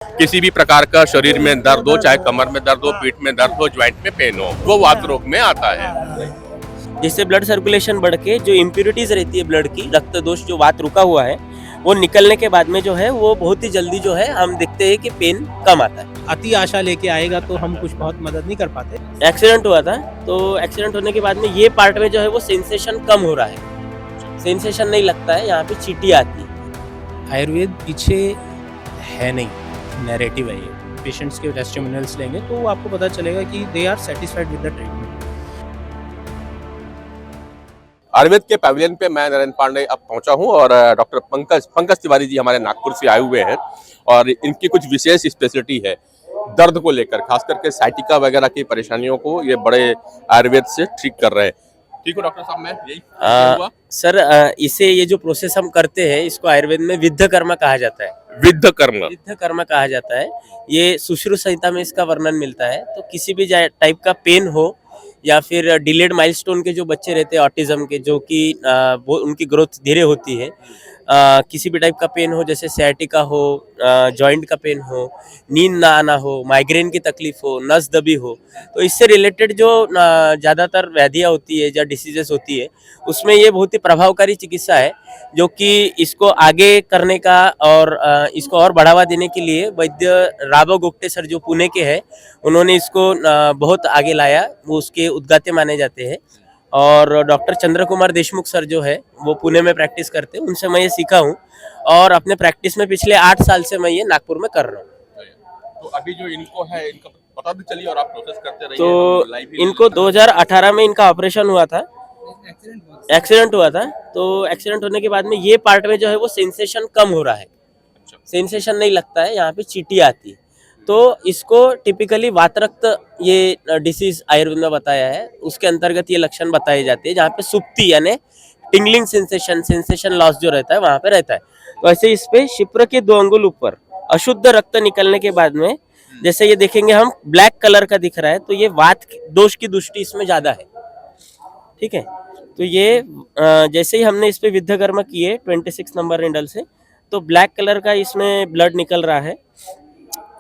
किसी भी प्रकार का शरीर में दर्द हो, चाहे कमर में दर्द हो, पीठ में दर्द हो, ज्वाइंट में पेन हो, वो वात रोग में आता है। जिससे ब्लड सर्कुलेशन बढ़ के जो इम्प्यूरिटीज रहती है ब्लड की, रक्त दोष जो वात रुका हुआ है वो निकलने के बाद में जो है वो बहुत ही जल्दी जो है हम देखते हैं कि पेन कम आता है। अति आशा लेके आएगा तो हम कुछ बहुत मदद नहीं कर पाते। एक्सीडेंट हुआ था, तो एक्सीडेंट होने के बाद में ये पार्ट में जो है वो सेंसेशन कम हो रहा है, सेंसेशन नहीं लगता है, यहाँ पे चींटी आती है। आयुर्वेद पीछे है नहीं, नैरेटिव है ये। पेशेंट्स के टेस्टिमोनियल्स लेंगे तो आपको पता चलेगा कि they are satisfied with the treatment. Ayurveda के पैविलियन पे मैं नरेंद्र पांडे अब पहुंचा हूं और डॉक्टर पंकज तिवारी जी हमारे नागपुर से आए हुए हैं और इनकी कुछ विशेष स्पेशलिटी है दर्द को लेकर, खास करके साइटिका वगैरह की परेशानियों को ये बड़े आयुर्वेद से ठीक कर रहे हैं। ठीक हो डॉक्टर साहब? मैं यही हुआ सर, इसे ये जो प्रोसेस हम करते हैं इसको आयुर्वेद में विद्ध कर्म कहा जाता है। विद्ध कर्म कहा जाता है। ये सुश्रुत संहिता में इसका वर्णन मिलता है। तो किसी भी टाइप का पेन हो या फिर डिलेड माइलस्टोन के जो बच्चे रहते हैं ऑटिज्म के, जो कि वो उनकी ग्रोथ धीरे होती है, किसी भी टाइप का पेन हो, जैसे सैटिका हो, जॉइंट का पेन हो, नींद ना आना हो, माइग्रेन की तकलीफ हो, नस दबी हो, तो इससे रिलेटेड जो ज़्यादातर व्याधियाँ होती है या डिसीजेस होती है उसमें ये बहुत ही प्रभावकारी चिकित्सा है, जो कि इसको आगे करने का और इसको और बढ़ावा देने के लिए वैद्य राघव गोगटे सर जो पुणे के हैं उन्होंने इसको बहुत आगे लाया, वो उसके उद्गाते माने जाते हैं। और डॉक्टर चंद्र कुमार देशमुख सर जो है वो पुणे में प्रैक्टिस करते हैं, उनसे मैं ये सीखा हूँ और अपने प्रैक्टिस में पिछले 8 साल से मैं ये नागपुर में कर रहा हूँ। तो अभी जो इनको है इनका पता भी चलिए और आप प्रोसेस करते रहिए। तो इनको 2018 में इनका ऑपरेशन हुआ था, एक्सीडेंट हुआ था। तो एक्सीडेंट होने के बाद में ये पार्ट में जो है वो सेंसेशन कम हो रहा है, सेंसेशन नहीं लगता है, यहाँ पे चींटी आती है। तो इसको टिपिकली वातरक्त ये डिसीज आयुर्वेद में बताया है, उसके अंतर्गत ये लक्षण बताए जाते हैं, जहाँ पे सुप्ति यानी टिंगलिंग सेंसेशन लॉस जो रहता है वहाँ पे रहता है। तो ऐसे इस पे शिप्र के 2 अंगुल ऊपर अशुद्ध रक्त निकलने के बाद में जैसे ये देखेंगे हम ब्लैक कलर का दिख रहा है, तो ये वात दोष की दृष्टि इसमें ज्यादा है। ठीक है, तो ये जैसे ही हमने इस पे विद्ध कर्म किए 26 नंबर निडल से, तो ब्लैक कलर का इसमें ब्लड निकल रहा है।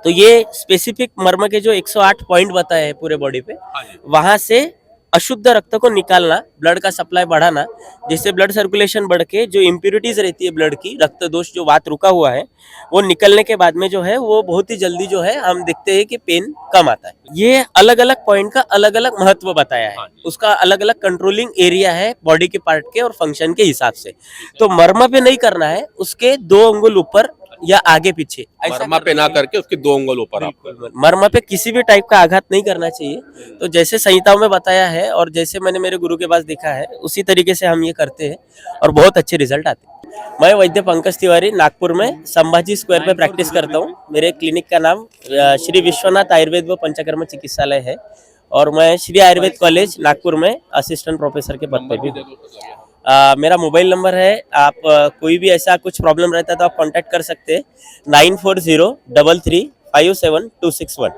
तो ये स्पेसिफिक मर्म के जो 108 पॉइंट बताए हैं पूरे बॉडी पे, वहां से अशुद्ध रक्त को निकालना, ब्लड का सप्लाई बढ़ाना, जिससे ब्लड सर्कुलेशन बढ़ के जो इम्प्यूरिटीज रहती है ब्लड की, रक्त दोष जो वात रुका हुआ है वो निकलने के बाद में जो है वो बहुत ही जल्दी जो है हम देखते हैं कि पेन कम आता है। ये अलग अलग पॉइंट का अलग अलग महत्व बताया है, उसका अलग अलग कंट्रोलिंग एरिया है बॉडी के पार्ट के और फंक्शन के हिसाब से। तो मर्म पे नहीं करना है, उसके 2 अंगुल ऊपर या आगे पीछे, मर्मा पे ना करके उसके 2 अंगुल ऊपर आपको। मर्म पे किसी भी टाइप का आघात नहीं करना चाहिए। तो जैसे संहिताओं में बताया है और जैसे मैंने मेरे गुरु के पास देखा है उसी तरीके से हम ये करते हैं और बहुत अच्छे रिजल्ट आते हैं। मैं वैद्य पंकज तिवारी नागपुर में संभाजी स्क्वायर पे प्रैक्टिस करता हूँ। मेरे क्लिनिक का नाम श्री विश्वनाथ आयुर्वेद व पंचकर्म चिकित्सालय है और मैं श्री आयुर्वेद कॉलेज नागपुर में असिस्टेंट प्रोफेसर के पद पे भी हूँ। मेरा मोबाइल नंबर है, आप कोई भी ऐसा कुछ प्रॉब्लम रहता है तो आप कांटेक्ट कर सकते हैं 9403357261।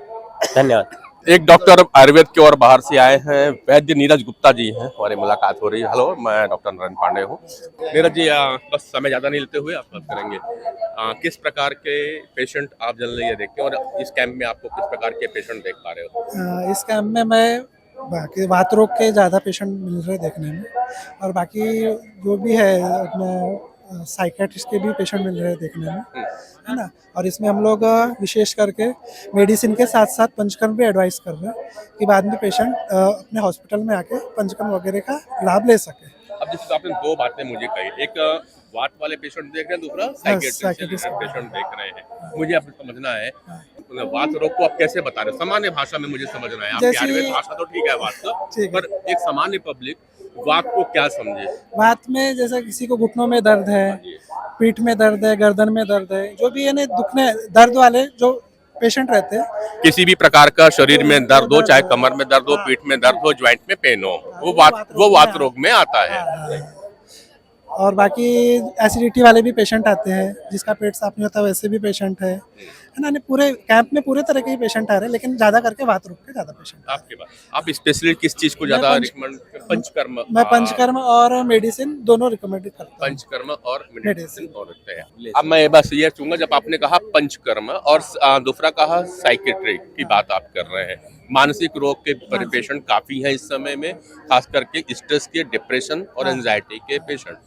धन्यवाद। एक डॉक्टर आयुर्वेद के और बाहर से आए हैं, वैद्य नीरज गुप्ता जी हैं, हमारी मुलाकात हो रही है। हेलो, मैं डॉक्टर नरेंद्र पांडे हूँ। नीरज जी, बस समय ज़्यादा नहीं लेते हुए आप बात करेंगे, किस प्रकार के पेशेंट आप जनरली ये देखते हैं और इस कैंप में आपको किस प्रकार के पेशेंट देख पा रहे हो? इस कैंप में मैं बाकी वात रोग के ज़्यादा पेशेंट मिल रहे देखने में, और बाकी जो भी है अपने साइकेट्रिस्ट के भी पेशेंट मिल रहे देखने में, है ना। और इसमें हम लोग विशेष करके मेडिसिन के साथ साथ पंचकर्म भी एडवाइस कर रहे हैं कि बाद में पेशेंट अपने हॉस्पिटल में आके पंचकर्म वगैरह का लाभ ले सके। अब जैसे आपने 2 बातें मुझे कही, एक वात वाले पेशेंट देख रहे हैं, दूसरा साइकेट्रिस्ट पेशेंट देख रहे हैं। मुझे अब समझना है वात रोग को आप कैसे बता रहे हो, सामान्य भाषा में मुझे समझना है। आपकी आयुर्वेद भाषा तो ठीक है वात का, पर एक सामान्य पब्लिक वात को क्या समझे? वात में जैसे किसी को घुटनों में दर्द है, पीठ में दर्द है, गर्दन में दर्द है, जो भी यानी दुखने दर्द वाले जो पेशेंट रहते हैं, किसी भी प्रकार का शरीर में दर्द हो, चाहे कमर में दर्द हो, पीठ में दर्द हो, ज्वाइंट में पेन हो, वो वात रोग में आता है। और बाकी एसिडिटी वाले भी पेशेंट आते हैं, जिसका पेट साफ नहीं होता वैसे भी पेशेंट है, है ना। नहीं, पूरे कैंप में पूरे तरह के ही पेशेंट आ रहे हैं, लेकिन ज़्यादा करके वात रोग के ज़्यादा पेशेंट आ आपके पास आप स्पेशली किस चीज को ज्यादा रिकमेंड? पंचकर्म। रहे हैं। मैं पंचकर्म और मेडिसिन दोनों रिकमेंड करता हूँ। पंचकर्म और मेडिसिन और रखते हैं। अब मैं बस ये कहूंगा, जब आपने कहा पंचकर्म और दूसरा कहा साइकेट्री की बात आप कर रहे हैं, मानसिक रोग के पेशेंट काफी हैं इस समय में, खास करके स्ट्रेस के, डिप्रेशन और एंजाइटी के पेशेंट।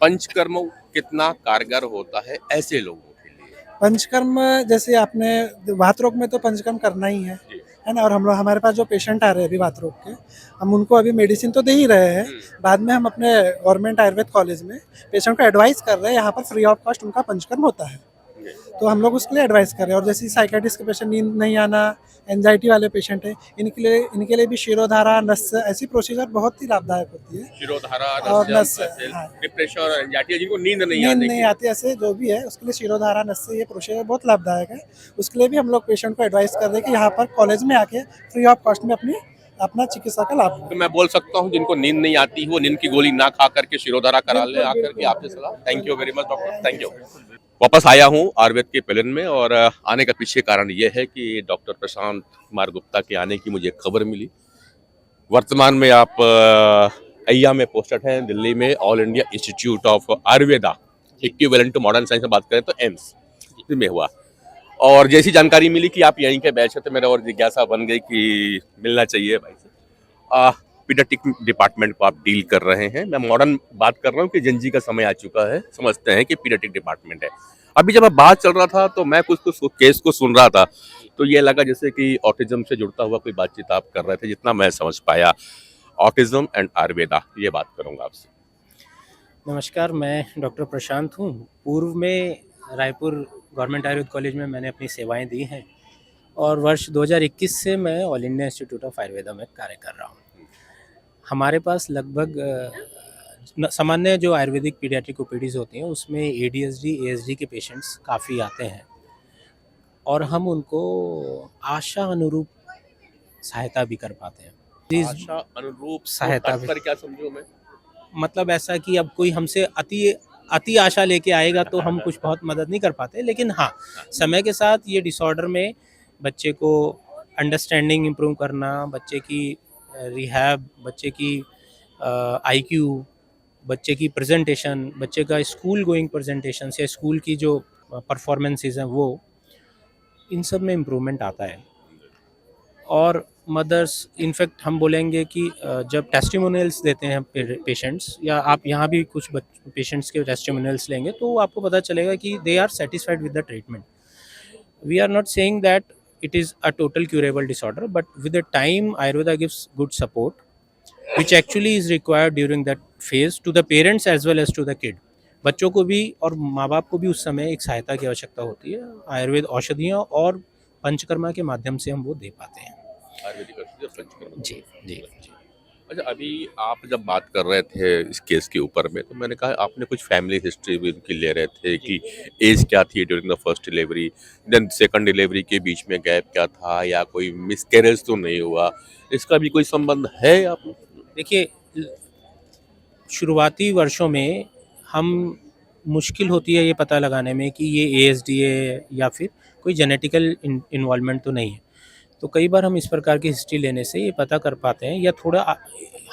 पंचकर्म कितना कारगर होता है ऐसे लोगों के लिए? पंचकर्म जैसे आपने वात रोग में तो पंचकर्म करना ही है ना। और हम लोग, हमारे पास जो पेशेंट आ रहे हैं अभी वात रोग के, हम उनको अभी मेडिसिन तो दे ही रहे हैं। बाद में हम अपने गवर्नमेंट आयुर्वेद कॉलेज में पेशेंट को एडवाइस कर रहे हैं, यहाँ पर फ्री ऑफ कॉस्ट उनका पंचकर्म होता है, तो हम लोग उसके लिए एडवाइस कर रहे हैं। और जैसे साइकेट्रिस्ट के पेशेंट, नींद नहीं आना, एंजाइटी वाले पेशेंट है, इनके लिए भी शिरोधारा, नस, ऐसी प्रोसीजर बहुत ही लाभदायक होती है। शिरोधारा, और नस, हाँ। डिप्रेशन और एंजाइटी, जिनको नींद नींद नहीं आती, ऐसे जो भी है उसके लिए शिरोधारा, नस से ये प्रोसीजर बहुत लाभदायक है। उसके लिए भी हम लोग पेशेंट को एडवाइस कर रहे हैं कि यहाँ पर कॉलेज में आके फ्री ऑफ कॉस्ट में अपना चिकित्सा का लाभ तो मैं बोल सकता हूँ जिनको नींद नहीं आती वो नींद की गोली ना खा करके शिरोधारा करा ले आकर के। आपसे सलाह। Thank you very much doctor, thank you. वापस आया हूँ आयुर्वेद के पैवेलियन में, और आने का पीछे कारण ये है कि डॉक्टर प्रशांत कुमार गुप्ता के आने की मुझे खबर मिली। वर्तमान में आप अय्या में पोस्टेड हैं, दिल्ली में All India Institute of Ayurveda, equivalent to modern science में बात करें तो एम्स में हुआ। और जैसी जानकारी मिली कि आप यहीं के बैच हैं, तो मेरा और जिज्ञासा बन गई कि मिलना चाहिए भाई से। पीडियाट्रिक डिपार्टमेंट को आप डील कर रहे हैं, मैं मॉडर्न बात कर रहा हूँ कि जनजी का समय आ चुका है, समझते हैं कि पीडियाट्रिक डिपार्टमेंट है। अभी जब बात चल रहा था तो मैं कुछ केस को सुन रहा था, तो ये लगा जैसे कि ऑटिज्म से जुड़ता हुआ कोई बातचीत आप कर रहे थे, जितना मैं समझ पाया। ऑटिज्म एंड आयुर्वेदा, ये बात करूँगा आपसे। नमस्कार, मैं डॉक्टर प्रशांत हूँ। पूर्व में रायपुर गवर्नमेंट आयुर्वेद कॉलेज में मैंने अपनी सेवाएं दी हैं, और वर्ष 2021 से मैं all India Institute of Ayurveda में कार्य कर रहा हूँ। हमारे पास लगभग सामान्य जो आयुर्वेदिक पीडियाट्रिक ओपीडीज होती हैं उसमें ADHD, ASD के पेशेंट्स काफ़ी आते हैं, और हम उनको आशा अनुरूप सहायता भी कर पाते हैं। आशा अनुरूप सहायता भी, पर क्या समझूं मैं? मतलब ऐसा कि अब कोई हमसे अति आशा लेके आएगा तो हम कुछ बहुत मदद नहीं कर पाते, लेकिन हाँ, समय के साथ ये डिसऑर्डर में बच्चे को अंडरस्टैंडिंग इम्प्रूव करना, बच्चे की रिहैब, बच्चे की IQ, बच्चे की प्रेजेंटेशन, बच्चे का स्कूल गोइंग प्रेजेंटेशन या स्कूल की जो परफॉर्मेंसेस हैं वो, इन सब में इम्प्रूवमेंट आता है। और मदर्स, इनफैक्ट हम बोलेंगे कि जब टेस्टिमोनियल्स देते हैं पेशेंट्स, या आप यहाँ भी कुछ पेशेंट्स के टेस्टिमोनियल्स लेंगे तो आपको पता चलेगा कि they are satisfied with the treatment. We are not saying that it is a total curable disorder, but with the time Ayurveda gives good support which actually is required during that phase to the parents as well as to the kid। बच्चों को भी और माँ बाप को भी उस समय एक सहायता की आवश्यकता होती है। आयुर्वेद औषधियों और पंचकर्मा के माध्यम से हम वो दे पाते हैं। आयुर्वेदिक औषधि और पंचकर्म। जी जी जी। अच्छा, अभी आप जब बात कर रहे थे इस केस के ऊपर में, तो मैंने कहा आपने कुछ फैमिली हिस्ट्री भी उनकी ले रहे थे कि एज क्या थी during the first delivery, then second delivery के बीच में गैप क्या था, या कोई मिसकैरेज तो नहीं हुआ, इसका भी कोई संबंध है? आप देखिए, शुरुआती वर्षों में हम मुश्किल होती है ये पता लगाने में कि ये ASD है या फिर कोई जेनेटिकल इन्वॉल्वमेंट तो नहीं है। तो कई बार हम इस प्रकार की हिस्ट्री लेने से ये पता कर पाते हैं, या थोड़ा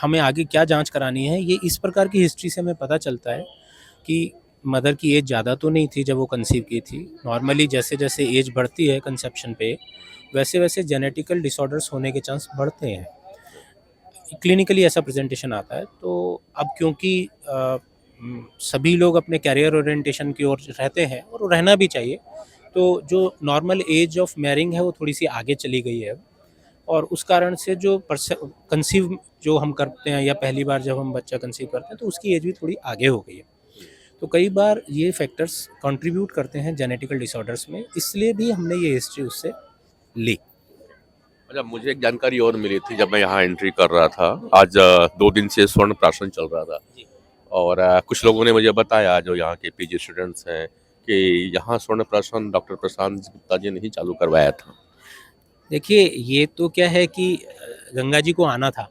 हमें आगे क्या जांच करानी है, ये इस प्रकार की हिस्ट्री से हमें पता चलता है कि मदर की एज ज़्यादा तो नहीं थी जब वो कंसीव की थी। नॉर्मली जैसे जैसे एज बढ़ती है कंसेप्शन पे, वैसे वैसे जेनेटिकल डिसऑर्डर्स होने के चांस बढ़ते हैं। क्लिनिकली ऐसा प्रेजेंटेशन आता है। तो अब क्योंकि सभी लोग अपने कैरियर ओरिएंटेशन की ओर रहते हैं, और रहना भी चाहिए, तो जो नॉर्मल एज ऑफ मैरिंग है वो थोड़ी सी आगे चली गई है, और उस कारण से जो कंसीव जो हम करते हैं, या पहली बार जब हम बच्चा कंसीव करते हैं तो उसकी एज भी थोड़ी आगे हो गई है। तो कई बार ये फैक्टर्स कंट्रीब्यूट करते हैं जेनेटिकल डिसऑर्डर्स में, इसलिए भी हमने ये हिस्ट्री उससे ली। अच्छा, मुझे एक जानकारी और मिली थी जब मैं यहाँ एंट्री कर रहा था। आज 2 दिन से स्वर्ण प्राशन चल रहा था, और कुछ लोगों ने मुझे बताया जो यहाँ के PG स्टूडेंट्स हैं कि यहाँ स्वर्ण प्राशन डॉक्टर प्रशांत गुप्ता जी ने ही चालू करवाया था। देखिए, ये तो क्या है कि गंगा जी को आना था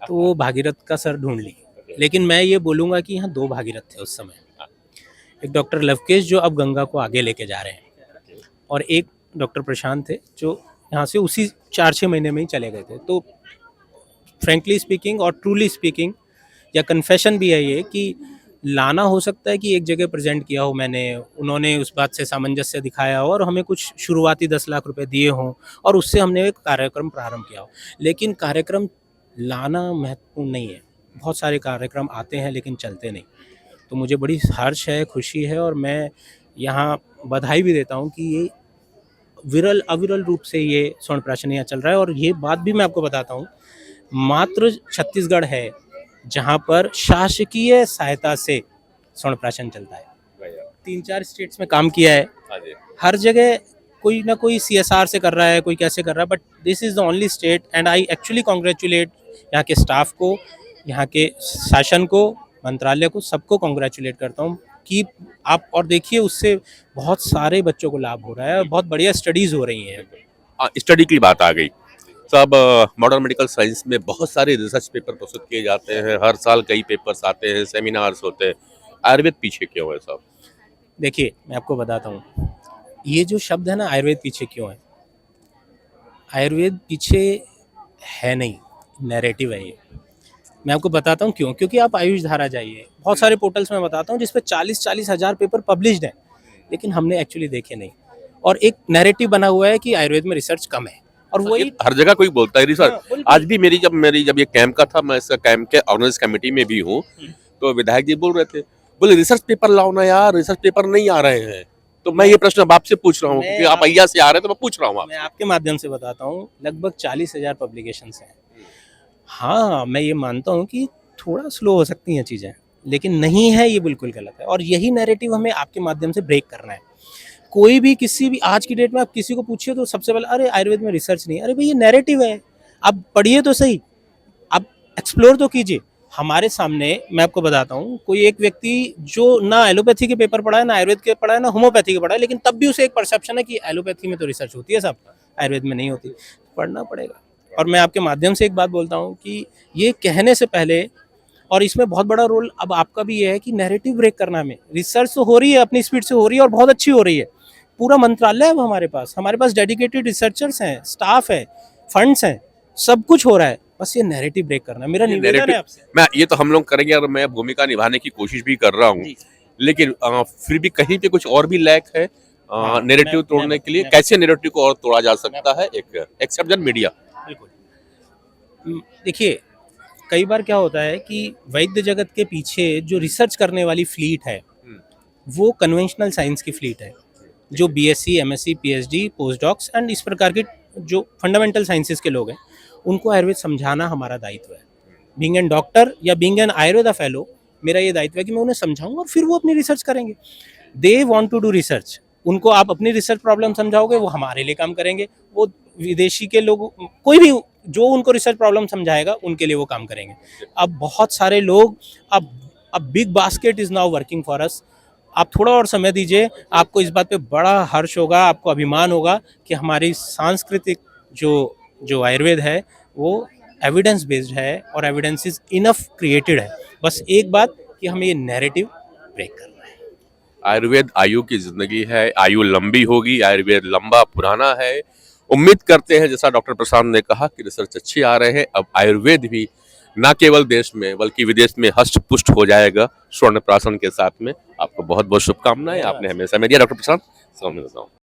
तो वो भागीरथ का सर ढूंढ ली, लेकिन मैं ये बोलूँगा कि यहाँ 2 भागीरथ थे उस समय। एक डॉक्टर लवकेश जो अब गंगा को आगे लेके जा रहे हैं, और एक डॉक्टर प्रशांत थे जो यहाँ से उसी 4-6 महीने में ही चले गए थे। तो फ्रेंकली स्पीकिंग और ट्रूली स्पीकिंग या कन्फेशन भी है ये कि लाना हो सकता है कि एक जगह प्रेजेंट किया हो मैंने, उन्होंने उस बात से सामंजस्य दिखाया हो और हमें कुछ शुरुआती 10 लाख रुपए दिए हों और उससे हमने एक कार्यक्रम प्रारंभ किया हो, लेकिन कार्यक्रम लाना महत्वपूर्ण नहीं है। बहुत सारे कार्यक्रम आते हैं लेकिन चलते नहीं। तो मुझे बड़ी हर्ष है, खुशी है और मैं यहाँ बधाई भी देता हूँ कि ये अविरल रूप से ये स्वर्ण प्राशन यहाँ चल रहा है। और ये बात भी मैं आपको बताता हूँ, मात्र छत्तीसगढ़ है जहाँ पर शासकीय सहायता से स्वर्ण प्राशन चलता है। 3-4 स्टेट्स में काम किया है, हर जगह कोई ना कोई CSR से कर रहा है, कोई कैसे कर रहा है, but this is the only state and I actually congratulate यहाँ के स्टाफ को, यहाँ के शासन को, मंत्रालय को, सबको कॉन्ग्रेचुलेट करता हूँ कि आप और देखिए उससे बहुत सारे बच्चों को लाभ हो रहा है, बहुत बढ़िया स्टडीज़ हो रही हैं। स्टडी की बात आ गई। सब मॉडर्न मेडिकल साइंस में बहुत सारे रिसर्च पेपर प्रस्तुत किए जाते हैं, हर साल कई पेपर्स आते हैं, सेमिनार्स होते हैं, आयुर्वेद पीछे क्यों है साहब? देखिए मैं आपको बताता हूँ, ये जो शब्द है ना आयुर्वेद पीछे क्यों है, आयुर्वेद पीछे है नहीं, नैरेटिव है ये। मैं आपको बताता हूँ क्यों, क्योंकि आप आयुष धारा जाइए, बहुत सारे पोर्टल्स में बताता हूँ जिस पे 40-40 हज़ार पेपर पब्लिश्ड हैं, लेकिन हमने एक्चुअली देखे नहीं। और एक नैरेटिव बना हुआ है कि आयुर्वेद में रिसर्च कम है और वही हर जगह कोई बोलता है रिसर्च। बिल्कुल। आज भी जब ये कैंप का था, मैं इस कैंप के ऑर्गेनाइज कमेटी में भी हूँ, तो विधायक जी बोल रहे थे, बोले रिसर्च पेपर लाओ ना यार, रिसर्च पेपर नहीं आ रहे हैं। तो मैं ये प्रश्न अब आपसे पूछ रहा हूँ क्योंकि आप अय्या से आ रहे हैं, तो मैं पूछ रहा हूँ मैं आपके माध्यम से बताता हूँ, लगभग 40,000 पब्लिकेशंस हैं। हाँ, मैं ये मानता हूँ कि थोड़ा स्लो हो सकती हैं चीज़ें, लेकिन नहीं है ये बिल्कुल गलत है और यही नैरेटिव हमें आपके माध्यम से ब्रेक करना है। कोई भी किसी भी आज की डेट में आप किसी को पूछिए तो सबसे पहले अरे आयुर्वेद में रिसर्च नहीं है। अरे भाई ये नैरेटिव है, आप पढ़िए तो सही, आप एक्सप्लोर तो कीजिए। हमारे सामने मैं आपको बताता हूँ, कोई एक व्यक्ति जो ना एलोपैथी के पेपर पढ़ा है, ना आयुर्वेद के पढ़ा है, ना होम्योपैथी के पढ़ा है, लेकिन तब भी उसे एक परसेप्शन है कि एलोपैथी में तो रिसर्च होती है साहब, आयुर्वेद में नहीं होती। पढ़ना पड़ेगा। और मैं आपके माध्यम से एक बात बोलता हूँ कि ये कहने से पहले, और इसमें बहुत बड़ा रोल अब आपका भी ये है कि नैरेटिव ब्रेक करना में, रिसर्च तो हो रही है, अपनी स्पीड से हो रही है और बहुत अच्छी हो रही है। पूरा मंत्रालय है हमारे पास डेडिकेटेड रिसर्चर्स हैं, स्टाफ है, फंड्स हैं, सब कुछ हो रहा है, बस ये नैरेटिव ब्रेक करना मेरा निवेदन है आपसे। मैं ये तो हम लोग करेंगे और मैं भूमिका निभाने की कोशिश भी कर रहा हूँ, लेकिन फिर भी कहीं पे कुछ और भी लैक है नैरेटिव तोड़ने के लिए। कैसे नैरेटिव को और तोड़ा जा सकता है, एक एक्सेप्ट मीडिया? बिल्कुल, देखिए कई बार क्या होता है कि वैद्य जगत के पीछे जो रिसर्च करने वाली फ्लीट है वो कन्वेंशनल साइंस की फ्लीट है, जो BSc, MSc, PhD, post docs and इस प्रकार के जो फंडामेंटल साइंसेस के लोग हैं, उनको आयुर्वेद समझाना हमारा दायित्व है। बीइंग एन डॉक्टर या बीइंग एन आयुर्वेदा फेलो, मेरा ये दायित्व है कि मैं उन्हें समझाऊँ और फिर वो अपनी रिसर्च करेंगे। They want to do research, उनको आप अपनी रिसर्च प्रॉब्लम समझाओगे, वो हमारे लिए काम करेंगे। वो विदेशी के लोग, कोई भी जो उनको रिसर्च प्रॉब्लम समझाएगा उनके लिए वो काम करेंगे। अब बहुत सारे लोग, अब big basket is now working for us. आप थोड़ा और समय दीजिए, आपको इस बात पे बड़ा हर्ष होगा, आपको अभिमान होगा कि हमारी सांस्कृतिक जो आयुर्वेद है वो एविडेंस बेस्ड है और एविडेंस इज इनफ क्रिएटेड है। बस एक बात कि हमें ये नैरेटिव ब्रेक करना है। आयुर्वेद आयु की जिंदगी है, आयु लंबी होगी, आयुर्वेद लंबा पुराना है। उम्मीद करते हैं जैसा डॉक्टर प्रसाद ने कहा कि रिसर्च अच्छी आ रहे हैं, अब आयुर्वेद भी न केवल देश में बल्कि विदेश में हष्ट पुष्ट हो जाएगा स्वर्ण प्राशन के साथ में। आपको बहुत बहुत शुभकामनाएं, आपने हमें समय दिया डॉक्टर प्रसाद।